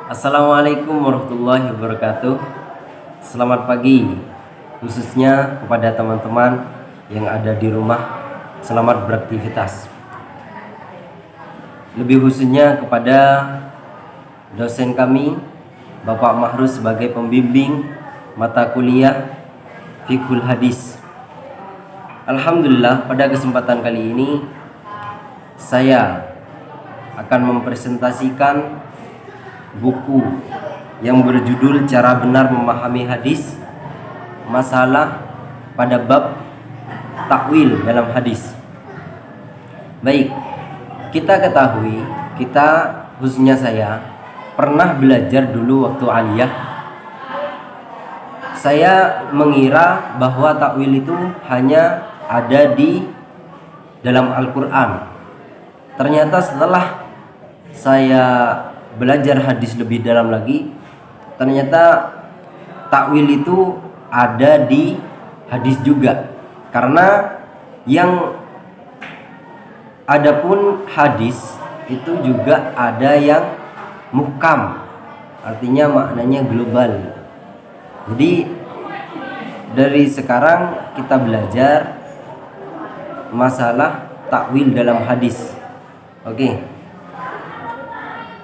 Assalamualaikum warahmatullahi wabarakatuh. Selamat pagi, khususnya kepada teman-teman yang ada di rumah. Selamat beraktivitas. Lebih khususnya kepada dosen kami, Bapak Mahrus, sebagai pembimbing mata kuliah Fiqhul Hadis. Alhamdulillah, pada kesempatan kali ini saya akan mempresentasikan buku yang berjudul Cara Benar Memahami Hadis, masalah pada bab takwil dalam hadis. Baik, kita ketahui, khususnya saya pernah belajar dulu waktu aliyah. Saya mengira bahwa takwil itu hanya ada di dalam Al-Quran. Ternyata setelah saya belajar hadis lebih dalam lagi, ternyata takwil itu ada di hadis juga. Karena yang adapun hadis itu juga ada yang muhkam, artinya maknanya global. Jadi dari sekarang kita belajar masalah takwil dalam hadis. Oke.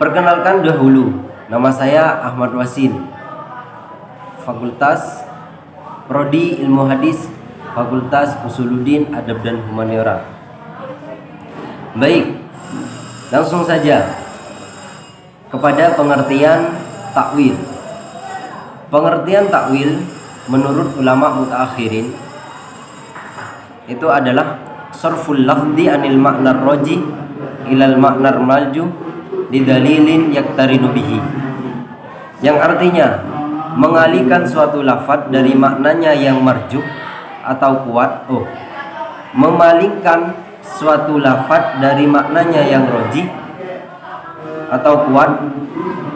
Perkenalkan dahulu, nama saya Ahmad Wasil, Fakultas Prodi Ilmu Hadis, Fakultas Usuluddin Adab dan Humaniora. Baik, langsung saja kepada pengertian takwil. Pengertian takwil menurut ulama mutaakhirin itu adalah sarful lafzi anil ma'nar rajih ilal ma'nar malju didalilin yaktarinu bihi, yang artinya mengalihkan suatu lafadz dari maknanya yang marjuh atau kuat, memalingkan suatu lafadz dari maknanya yang rajih atau kuat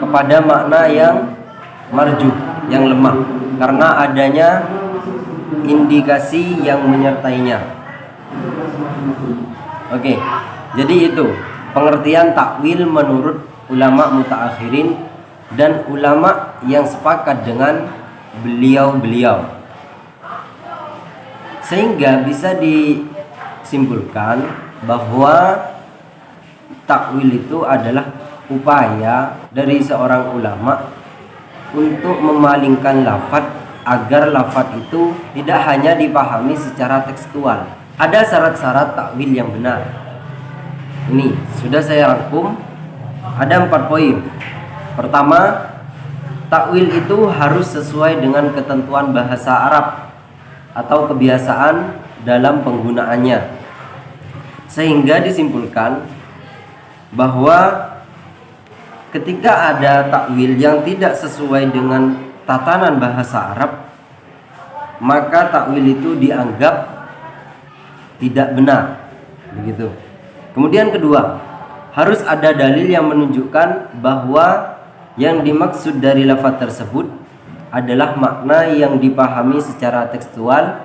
kepada makna yang marjuh, yang lemah, karena adanya indikasi yang menyertainya. Oke, jadi itu pengertian takwil menurut ulama mutaakhirin dan ulama yang sepakat dengan beliau-beliau. Sehingga bisa disimpulkan bahwa takwil itu adalah upaya dari seorang ulama untuk memalingkan lafadz agar lafadz itu tidak hanya dipahami secara tekstual. Ada syarat-syarat takwil yang benar. Ini sudah saya rangkum, ada 4 poin. Pertama, takwil itu harus sesuai dengan ketentuan bahasa Arab atau kebiasaan dalam penggunaannya, sehingga disimpulkan bahwa ketika ada takwil yang tidak sesuai dengan tatanan bahasa Arab, maka takwil itu dianggap tidak benar. Begitu. Kemudian kedua, harus ada dalil yang menunjukkan bahwa yang dimaksud dari lafaz tersebut adalah makna yang dipahami secara tekstual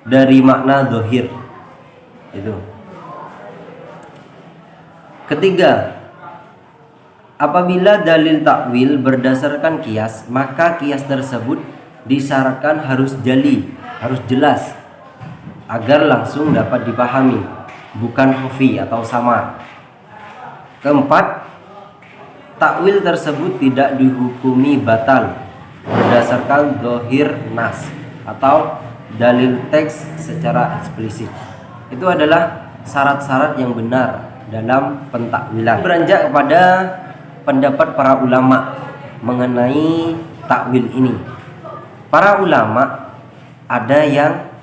dari makna zahir. Itu. Ketiga, apabila dalil takwil berdasarkan kias, maka kias tersebut disyaratkan harus jali, harus jelas, agar langsung dapat dipahami, bukan khafi atau samar. Keempat, takwil tersebut tidak dihukumi batal berdasarkan zahir nas atau dalil teks secara eksplisit. Itu adalah syarat-syarat yang benar dalam pentakwilan. Beranjak kepada pendapat para ulama mengenai takwil ini. Para ulama ada yang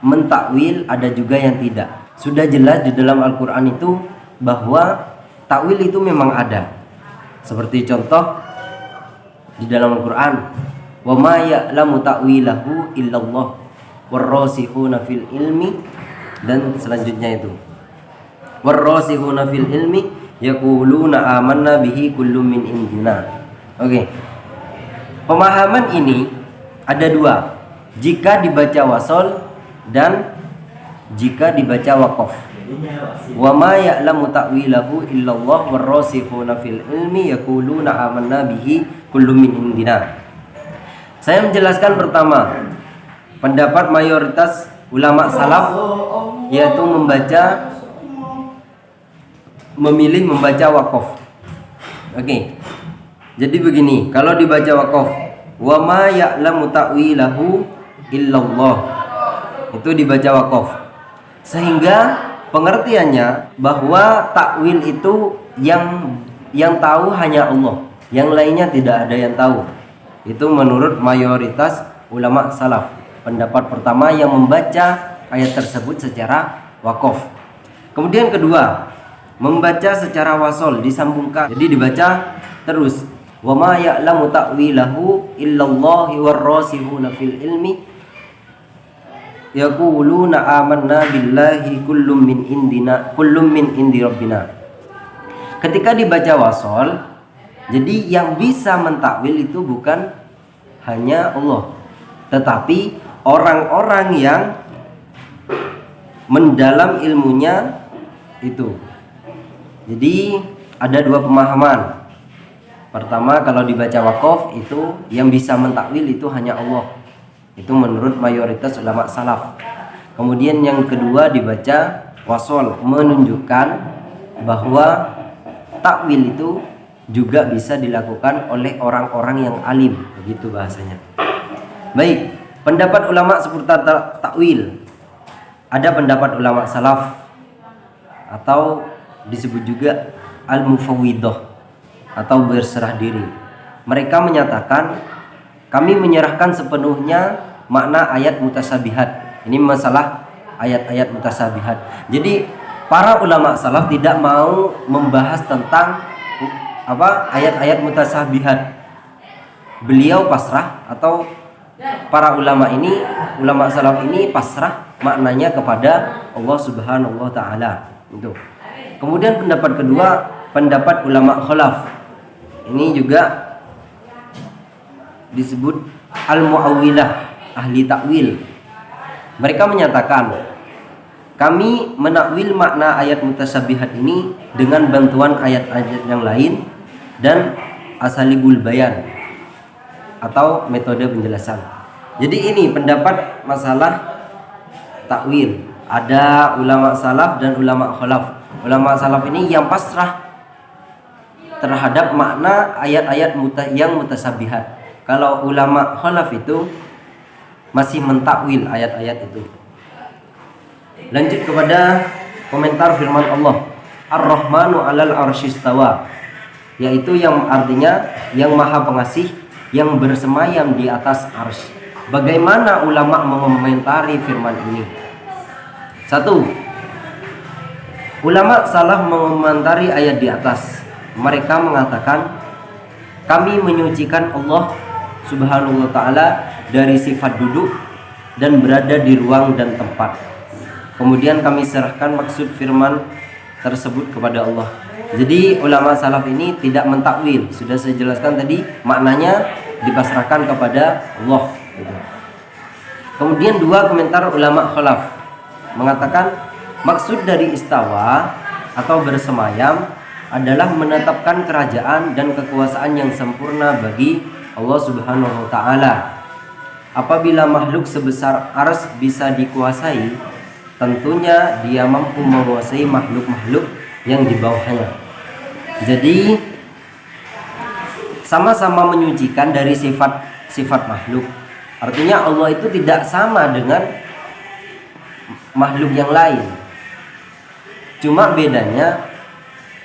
mentakwil, ada juga yang tidak. Sudah jelas di dalam Al-Quran itu bahwa takwil itu memang ada. Seperti contoh di dalam Al-Quran, wa ma ya'lamu ta'wilahu illallah warrasikhuna fil ilmi, dan selanjutnya itu warrasikhuna fil ilmi yaquluna amanna bihi kullum min indina. Oke. Pemahaman ini ada 2. Jika dibaca wasol dan jika dibaca waqaf. Wa ma ya'lamu ta'wilahu illallah warrasikhuna fil ilmi yaquluna amanna bihi kullun min indina. Saya menjelaskan pertama pendapat mayoritas ulama salaf, yaitu memilih membaca waqaf. Oke. Jadi begini, kalau dibaca waqaf, wa ma ya'lamu ta'wilahu illallah, itu dibaca waqaf. Sehingga pengertiannya bahwa takwil itu yang tahu hanya Allah, yang lainnya tidak ada yang tahu. Itu menurut mayoritas ulama salaf. Pendapat pertama yang membaca ayat tersebut secara waqaf. Kemudian kedua, membaca secara wasol, disambungkan. Jadi dibaca terus. Wa ma ya'lamu ta'wilahu illallah warrasikhuna fil ilmi yaquluna amanna billahi kullum min indi rabbina. Ketika dibaca wasol, jadi yang bisa mentakwil itu bukan hanya Allah, tetapi orang-orang yang mendalam ilmunya itu. Jadi ada dua pemahaman. Pertama, kalau dibaca waqaf itu yang bisa mentakwil itu hanya Allah. Itu menurut mayoritas ulama salaf. Kemudian yang kedua dibaca wasol, menunjukkan bahwa takwil itu juga bisa dilakukan oleh orang-orang yang alim, begitu bahasanya. Baik, pendapat ulama seputar takwil. Ada pendapat ulama salaf atau disebut juga al-mufawwidah atau berserah diri. Mereka menyatakan kami menyerahkan sepenuhnya makna ayat mutasabihat. Ini masalah ayat-ayat mutasabihat. Jadi para ulama salaf tidak mau membahas tentang ayat-ayat mutasabihat. Beliau pasrah, atau para ulama salaf ini pasrah maknanya kepada Allah Subhanahu wa taala. Itu. Kemudian pendapat kedua, pendapat ulama khalaf. Ini juga disebut al-mu'awwilah, ahli takwil. Mereka menyatakan kami menakwil makna ayat mutasabihat ini dengan bantuan ayat-ayat yang lain dan asalibul bayan atau metode penjelasan. Jadi ini pendapat masalah takwil. Ada ulama salaf dan ulama khalaf. Ulama salaf ini yang pasrah terhadap makna ayat-ayat yang mutasabihat. Kalau ulama khalaf itu masih mentakwil ayat-ayat itu. Lanjut kepada komentar firman Allah, Ar-Rahmanu 'alal 'arsyistawa, yaitu yang artinya yang Maha Pengasih yang bersemayam di atas arsy. Bagaimana ulama mengomentari firman ini? Satu, ulama salaf mengomentari ayat di atas. Mereka mengatakan kami menyucikan Allah Subhanahu wa ta'ala dari sifat duduk dan berada di ruang dan tempat. Kemudian kami serahkan maksud firman tersebut kepada Allah. Jadi ulama salaf ini tidak mentakwil. Sudah saya jelaskan tadi, maknanya dipasrahkan kepada Allah. Kemudian dua komentar ulama khalaf mengatakan maksud dari istawa atau bersemayam adalah menetapkan kerajaan dan kekuasaan yang sempurna bagi Allah Subhanahu wa ta'ala. Apabila makhluk sebesar arsy bisa dikuasai, tentunya dia mampu menguasai makhluk-makhluk yang di bawahnya. Jadi sama-sama menyucikan dari sifat makhluk. Artinya Allah itu tidak sama dengan makhluk yang lain. Cuma bedanya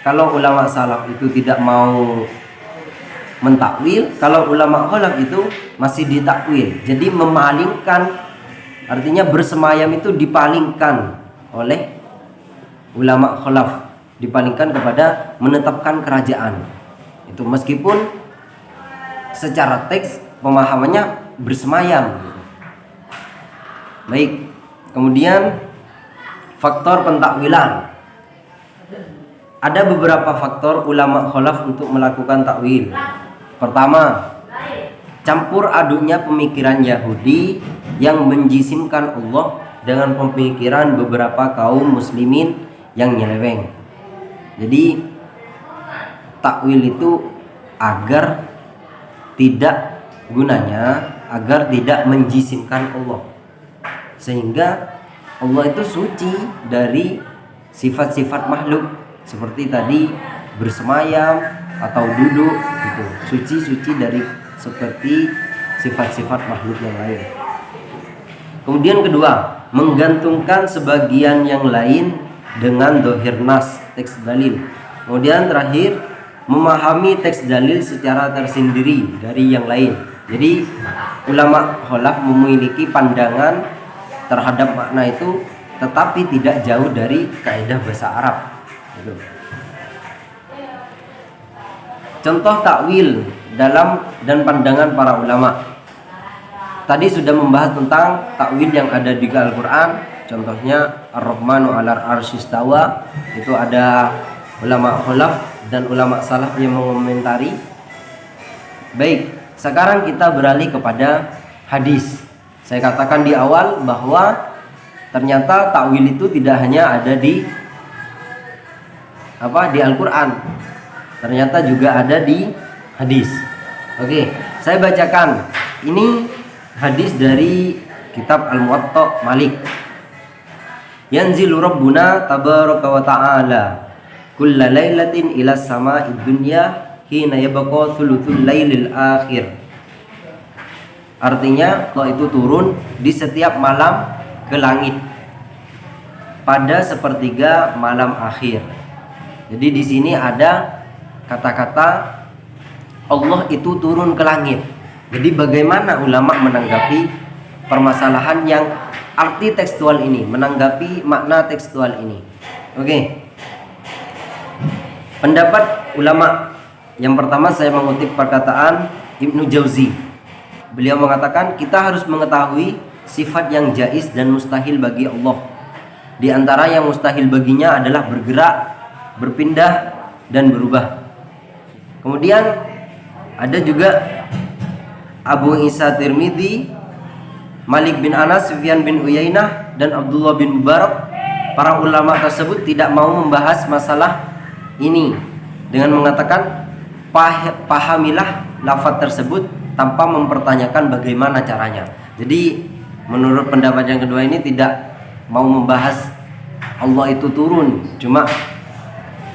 kalau ulama salaf itu tidak mau mentakwil, kalau ulama khalaf itu masih ditakwil. Jadi memalingkan, artinya bersemayam itu dipalingkan oleh ulama khalaf, dipalingkan kepada menetapkan kerajaan. Itu meskipun secara teks pemahamannya bersemayam. Baik, kemudian faktor pentakwilan. Ada beberapa faktor ulama khalaf untuk melakukan takwil. Pertama, campur aduknya pemikiran Yahudi yang menjisimkan Allah dengan pemikiran beberapa kaum muslimin yang nyeleweng. Jadi takwil itu agar tidak gunanya, agar tidak menjisimkan Allah, sehingga Allah itu suci dari sifat-sifat makhluk seperti tadi bersemayam atau duduk gitu. Suci dari seperti sifat-sifat makhluk yang lain. Kemudian kedua, menggantungkan sebagian yang lain dengan dohir nas, teks dalil. Kemudian terakhir, memahami teks dalil secara tersendiri dari yang lain. Jadi ulama kholaf memiliki pandangan terhadap makna itu, tetapi tidak jauh dari kaidah bahasa Arab gitu. Contoh takwil dalam dan pandangan para ulama. Tadi sudah membahas tentang takwil yang ada di Al-Quran. Contohnya Ar-Rahmanu 'alal 'arsy istawa. Itu ada ulama kholaf dan ulama salaf yang mengomentari. Baik, sekarang kita beralih kepada hadis. Saya katakan di awal bahwa ternyata takwil itu tidak hanya ada di Al-Quran, ternyata juga ada di hadis. Oke, saya bacakan. Ini hadis dari kitab Al-Muwatta Malik. Yanzilu Rabbuna tabaraka wa ta'ala kulla lailatin ila sama'id dunya hina yabqa thuluthul lailil akhir. Artinya Allah itu turun di setiap malam ke langit pada sepertiga malam akhir. Jadi di sini ada kata-kata Allah itu turun ke langit. Jadi bagaimana ulama menanggapi permasalahan yang arti tekstual ini, menanggapi makna tekstual ini? Oke. Pendapat ulama yang pertama, saya mengutip perkataan Ibnu Jauzi. Beliau mengatakan kita harus mengetahui sifat yang jaiz dan mustahil bagi Allah. Di antara yang mustahil baginya adalah bergerak, berpindah, dan berubah. Kemudian ada juga Abu Isa Tirmidzi, Malik bin Anas, Sufyan bin Uyainah, dan Abdullah bin Mubarak. Para ulama tersebut tidak mau membahas masalah ini dengan mengatakan pahamilah lafaz tersebut tanpa mempertanyakan bagaimana caranya. Jadi menurut pendapat yang kedua ini tidak mau membahas Allah itu turun, cuma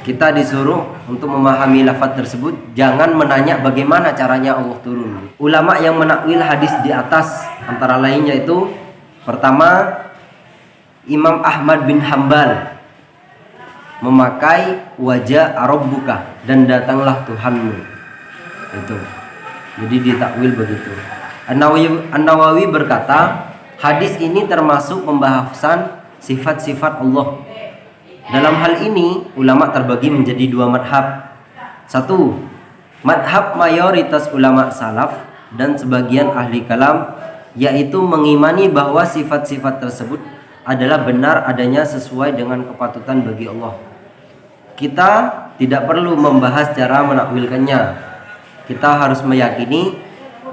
kita disuruh untuk memahami lafaz tersebut, jangan menanya bagaimana caranya Allah turun. Ulama yang menakwil hadis di atas antara lainnya itu, pertama Imam Ahmad bin Hambal memakai wajah Rabbuka, dan datanglah Tuhanmu. Itu. Jadi ditakwil begitu. An-Nawawi berkata, hadis ini termasuk pembahasan sifat-sifat Allah. Dalam hal ini ulama terbagi menjadi dua madhab. Satu, madhab mayoritas ulama salaf dan sebagian ahli kalam, yaitu mengimani bahwa sifat-sifat tersebut adalah benar adanya sesuai dengan kepatutan bagi Allah. Kita tidak perlu membahas cara menakwilkannya. Kita harus meyakini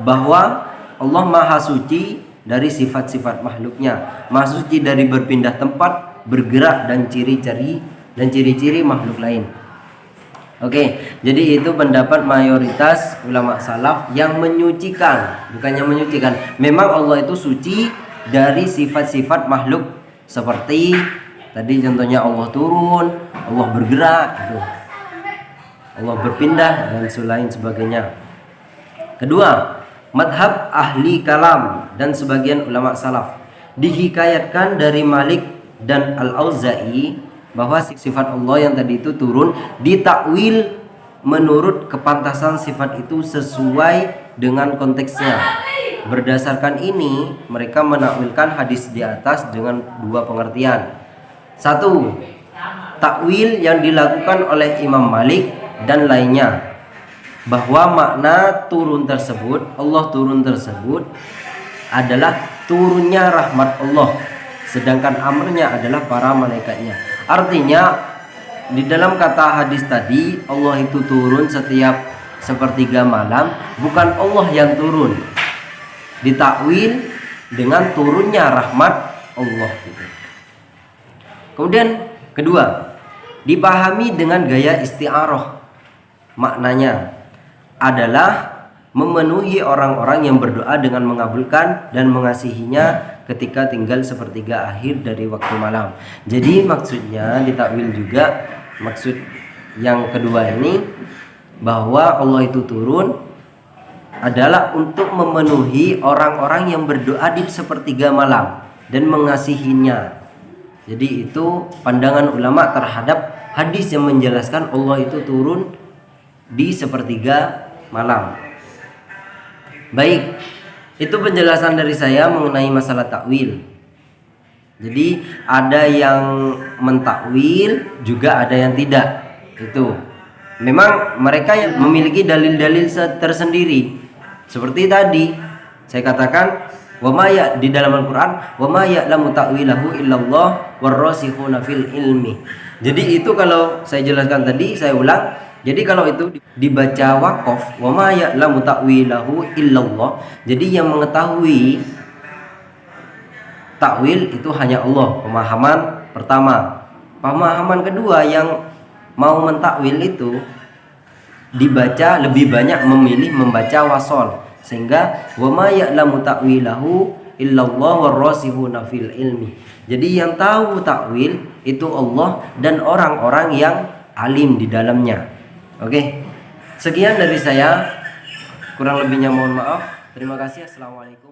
bahwa Allah maha suci dari sifat-sifat makhluknya, maha suci dari berpindah tempat, bergerak, dan ciri-ciri makhluk lain. Oke, jadi itu pendapat mayoritas ulama salaf yang menyucikan, bukannya menyucikan. Memang Allah itu suci dari sifat-sifat makhluk, seperti tadi contohnya Allah turun, Allah bergerak, gitu. Allah berpindah, dan lain sebagainya. Kedua, madhab ahli kalam dan sebagian ulama salaf dihikayatkan dari Malik dan Al-Auza'i bahwa sifat Allah yang tadi itu turun ditakwil menurut kepantasan sifat itu sesuai dengan konteksnya. Berdasarkan ini mereka menakwilkan hadis di atas dengan dua pengertian. Satu, takwil yang dilakukan oleh Imam Malik dan lainnya, bahwa makna turun tersebut, Allah turun tersebut adalah turunnya rahmat Allah, sedangkan amrnya adalah para malaikatnya. Artinya di dalam kata hadis tadi Allah itu turun setiap sepertiga malam, bukan Allah yang turun, ditakwil dengan turunnya rahmat Allah gitu. Kemudian kedua, dipahami dengan gaya isti'arah. Maknanya adalah memenuhi orang-orang yang berdoa dengan mengabulkan dan mengasihinya ketika tinggal sepertiga akhir dari waktu malam. Jadi maksudnya ditakwil juga, maksud yang kedua ini bahwa Allah itu turun adalah untuk memenuhi orang-orang yang berdoa di sepertiga malam dan mengasihinya. Jadi itu pandangan ulama terhadap hadis yang menjelaskan Allah itu turun di sepertiga malam. Baik, itu penjelasan dari saya mengenai masalah takwil. Jadi ada yang mentakwil, juga ada yang tidak. Itu memang mereka yang memiliki dalil-dalil tersendiri. Seperti tadi saya katakan, di dalam Al-Qur'an, wa ma ya'lamu ta'wilahu illallah warrasikhuna fil ilmi. Jadi itu kalau saya jelaskan tadi, saya ulang. Jadi kalau itu dibaca waqaf, wa ma ya'lamu ta'wilahu illallah, jadi yang mengetahui takwil itu hanya Allah. Pemahaman pertama. Pemahaman kedua, yang mau mentakwil itu dibaca lebih banyak memilih membaca wasol, sehingga wa ma ya'lamu ta'wilahu illallah warrasikhuna fil ilmi. Jadi yang tahu takwil itu Allah dan orang-orang yang alim di dalamnya. Oke. Sekian dari saya. Kurang lebihnya mohon maaf. Terima kasih. Assalamualaikum.